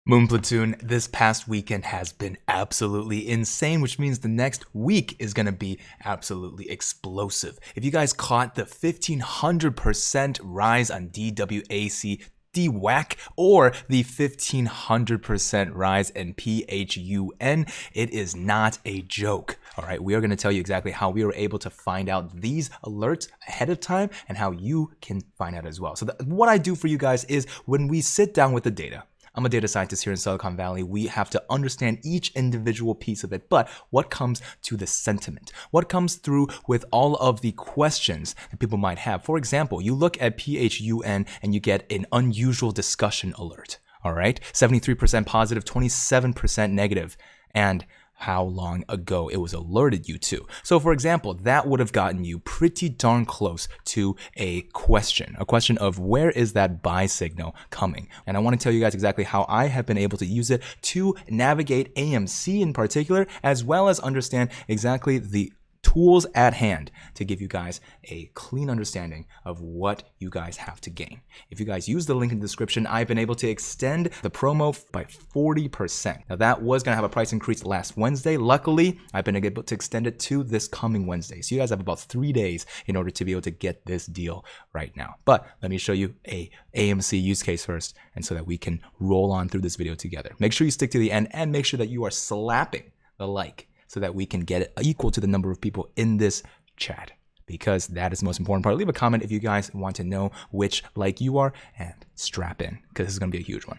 Moon Platoon, this past weekend has been absolutely insane, which means the next week is going to be absolutely explosive. If you guys caught the 1500% rise on DWAC, DWAC, or the 1500% rise in PHUN, it is not a joke. All right, we are going to tell you exactly how we were able to find out these alerts ahead of time and how you can find out as well. So what I do for you guys is when we sit down with the data, I'm a data scientist here in Silicon Valley. We have to understand each individual piece of it, but what comes to the sentiment? What comes through with all of the questions that people might have? For example, you look at PHUN and you get an unusual discussion alert, all right? 73% positive, 27% negative, and how long ago it was alerted you to. So for example, that would have gotten you pretty darn close to a question of where is that buy signal coming? And I want to tell you guys exactly how I have been able to use it to navigate AMC in particular, as well as understand exactly the tools at hand to give you guys a clean understanding of what you guys have to gain. If you guys use the link in the description, I've been able to extend the promo by 40%. Now that was going to have a price increase last Wednesday. Luckily, I've been able to extend it to this coming Wednesday. So you guys have about 3 days in order to be able to get this deal right now. But let me show you a AMC use case first, and so that we can roll on through this video together. Make sure you stick to the end and make sure that you are slapping the like, so that we can get it equal to the number of people in this chat, because that is the most important part. Leave a comment if you guys want to know which like you are, and strap in, because this is going to be a huge one.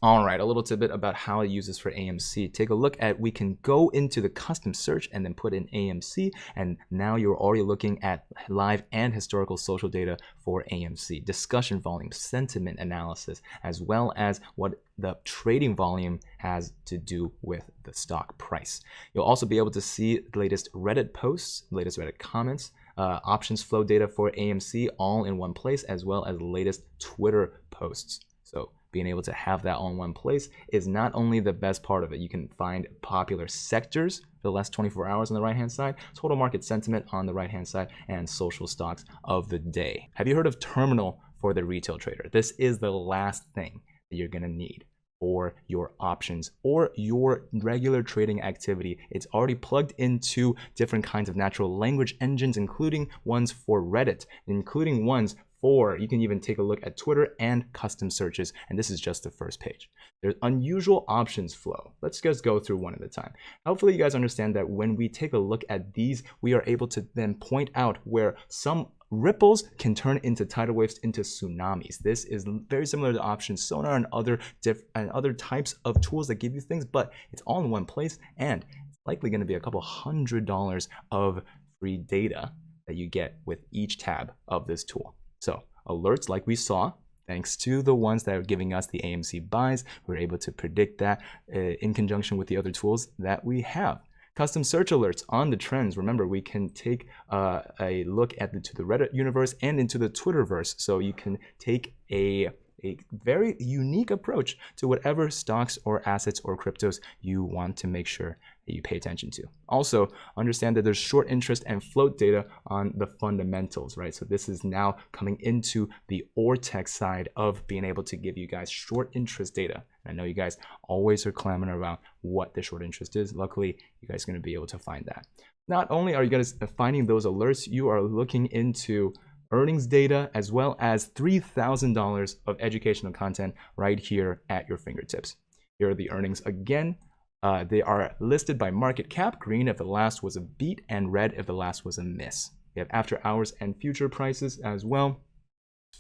All right, a little tidbit about how to use this for AMC. Take a look at, we can go into the custom search and then put in AMC, and now you're already looking at live and historical social data for AMC, discussion volume, sentiment analysis, as well as what the trading volume has to do with the stock price. You'll also be able to see the latest Reddit posts, latest Reddit comments, options flow data for AMC all in one place, as well as the latest Twitter posts. So being able to have that all in one place is not only the best part of it. You can find popular sectors for the last 24 hours on the right hand side, total market sentiment on the right hand side, and social stocks of the day. Have you heard of Terminal for the retail trader? This is the last thing that you're going to need for your options or your regular trading activity. It's already plugged into different kinds of natural language engines, including ones for Reddit, including ones for, you can even take a look at Twitter and custom searches, and this is just the first page. There's unusual options flow. Let's just go through one at a time. Hopefully you guys understand that when we take a look at these, we are able to then point out where some ripples can turn into tidal waves, into tsunamis. This is very similar to options sonar and other types of tools that give you things, but it's all in one place, and it's likely going to be a couple $100 of free data that you get with each tab of this tool. So alerts, like we saw, thanks to the ones that are giving us the AMC buys, we're able to predict that in conjunction with the other tools that we have. Custom search alerts on the trends. Remember, we can take a look at the Reddit universe and into the Twitterverse. So you can take a very unique approach to whatever stocks or assets or cryptos you want to make sure that you pay attention to. Also, understand that there's short interest and float data on the fundamentals, right? So this is now coming into the Ortex side of being able to give you guys short interest data. I know you guys always are clamoring around what the short interest is. Luckily, you guys are going to be able to find that. Not only are you guys finding those alerts, you are looking into earnings data, as well as $3,000 of educational content right here at your fingertips. Here are the earnings again. They are listed by market cap, green if the last was a beat, and red if the last was a miss. We have after hours and future prices as well.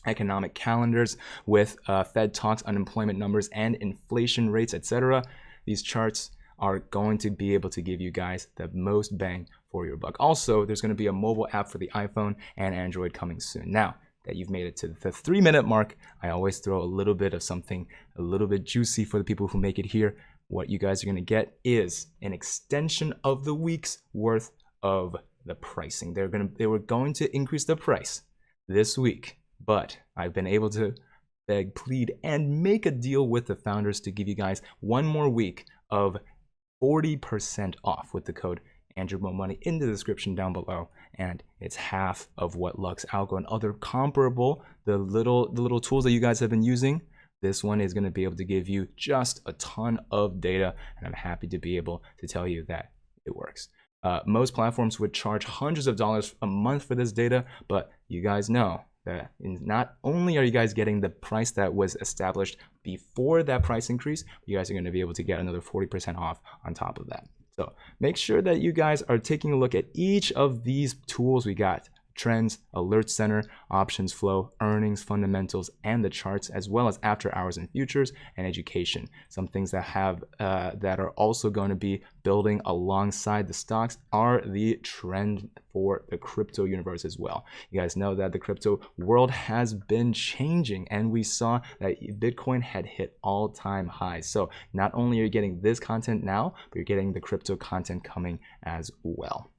Economic calendars with Fed talks, unemployment numbers, and inflation rates, etc. These charts are going to be able to give you guys the most bang for your buck. Also, there's going to be a mobile app for the iPhone and Android coming soon. Now that you've made it to the 3-minute mark, I always throw a little bit of something a little bit juicy for the people who make it here. What you guys are going to get is an extension of the week's worth of the pricing. They were going to increase the price this week, but I've been able to beg, plead, and make a deal with the founders to give you guys one more week of 40% off with the code AndrewMoMoney in the description down below, and it's half of what Lux, Algo, and other comparable, the little tools that you guys have been using. this one is going to be able to give you just a ton of data, and I'm happy to be able to tell you that it works. Most platforms would charge hundreds of dollars a month for this data, but you guys know that not only are you guys getting the price that was established before that price increase, you guys are going to be able to get another 40% off on top of that. So make sure that you guys are taking a look at each of these tools we got: trends, alert center, options flow, earnings, fundamentals, and the charts, as well as after hours and futures and education. Some things that have that are also going to be building alongside the stocks are the trend for the crypto universe as well. You guys know that the crypto world has been changing, and we saw that Bitcoin had hit all-time highs. So not only are you getting this content now, but you're getting the crypto content coming as well.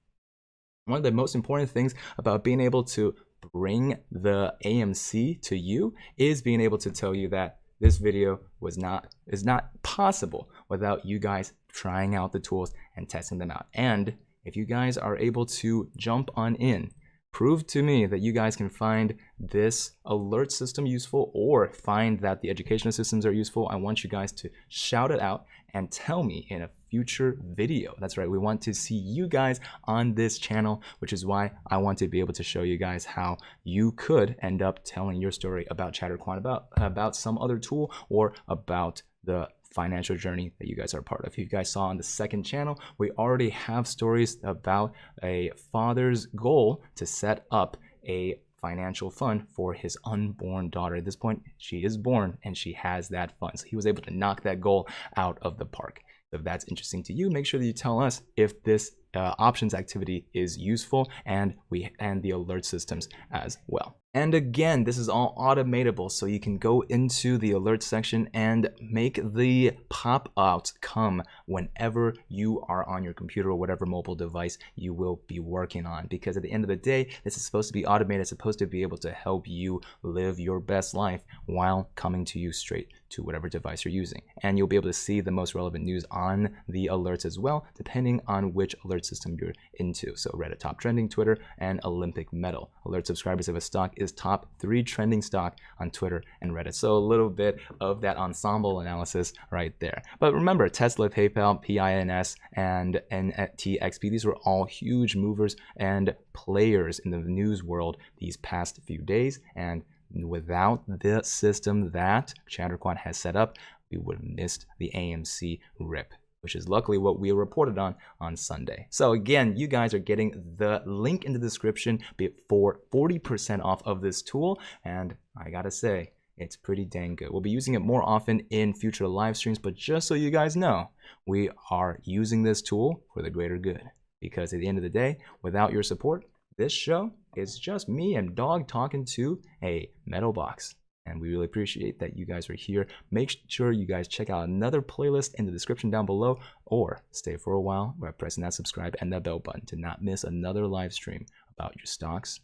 One of the most important things about being able to bring the AMC to you is being able to tell you that this video is not possible without you guys trying out the tools and testing them out. And if you guys are able to jump on in, prove to me that you guys can find this alert system useful or find that the educational systems are useful, I want you guys to shout it out and tell me in a future video. That's right, we want to see you guys on this channel, which is why I want to be able to show you guys how you could end up telling your story about ChatterQuant, about some other tool, or about the financial journey that you guys are part of. If you guys saw on the second channel, we already have stories about a father's goal to set up a financial fund for his unborn daughter. At this point, she is born and she has that fund. So he was able to knock that goal out of the park. So if that's interesting to you, make sure that you tell us if this options activity is useful, and the alert systems as well. And again, this is all automatable, so you can go into the alert section and make the pop-outs come whenever you are on your computer or whatever mobile device you will be working on. Because at the end of the day, this is supposed to be automated. It's supposed to be able to help you live your best life while coming to you straight to whatever device you're using. And you'll be able to see the most relevant news on the alerts as well, depending on which alert system you're into. So Reddit top trending, Twitter, and Olympic medal. Alert subscribers of a stock is top 3 trending stock on Twitter and Reddit. So a little bit of that ensemble analysis right there. But remember, Tesla, PayPal, PINS, and NTXP, these were all huge movers and players in the news world these past few days. And without the system that ChatterQuant has set up, we would have missed the AMC rip, which is luckily what we reported on Sunday. So again, you guys are getting the link in the description for 40% off of this tool, and I gotta say, it's pretty dang good. We'll be using it more often in future live streams, but just so you guys know, we are using this tool for the greater good, because at the end of the day, without your support, this show is just me and dog talking to a metal box. And we really appreciate that you guys are here. Make sure you guys check out another playlist in the description down below, or stay for a while by pressing that subscribe and that bell button to not miss another live stream about your stocks,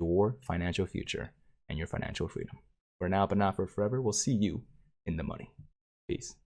your financial future, and your financial freedom. For now, but not for forever, we'll see you in the money. Peace.